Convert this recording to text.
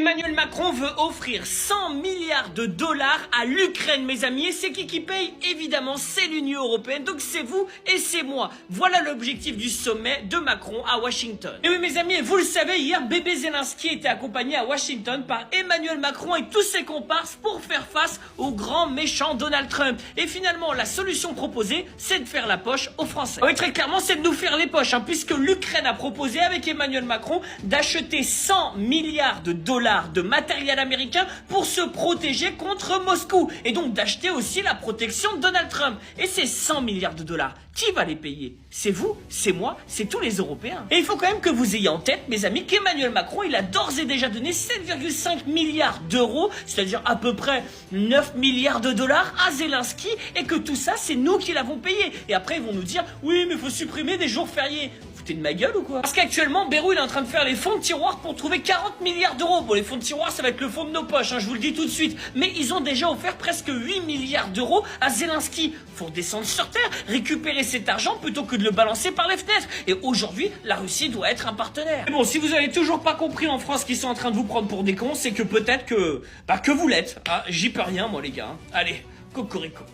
Emmanuel Macron veut offrir 100 milliards de dollars à l'Ukraine, mes amis. Et c'est qui paye? Évidemment, c'est l'Union européenne. Donc c'est vous et c'est moi. Voilà l'objectif du sommet de Macron à Washington. Et oui, mes amis, vous le savez, hier, bébé Zelensky était accompagné à Washington par Emmanuel Macron et tous ses comparses pour faire face au grand méchant Donald Trump. Et finalement, la solution proposée, c'est de faire la poche aux Français. Oui, très clairement, c'est de nous faire les poches, puisque l'Ukraine a proposé avec Emmanuel Macron d'acheter 100 milliards de dollars de matériel américain pour se protéger contre Moscou et donc d'acheter aussi la protection de Donald Trump. Et ces 100 milliards de dollars, qui va les payer? C'est vous, c'est moi, c'est tous les Européens. Et il faut quand même que vous ayez en tête, mes amis, qu'Emmanuel Macron, il a d'ores et déjà donné 7,5 milliards d'euros, c'est-à-dire à peu près 9 milliards de dollars à Zelensky, et que tout ça, c'est nous qui l'avons payé. Et après, ils vont nous dire, oui, mais il faut supprimer des jours fériés. Foutez de ma gueule ou quoi? Parce qu'actuellement, Bayrou il est en train de faire les fonds de tiroir pour trouver 40 milliards d'euros. Bon, les fonds de tiroir, ça va être le fond de nos poches, je vous le dis tout de suite. Mais ils ont déjà offert presque 8 milliards d'euros à Zelensky. Faut descendre sur terre, récupérer cet argent plutôt que de le balancer par les fenêtres. Et aujourd'hui, la Russie doit être un partenaire. Mais bon, si vous avez toujours pas compris en France qu'ils sont en train de vous prendre pour des cons, c'est que peut-être que vous l'êtes. J'y peux rien, moi, les gars. Allez, cocorico.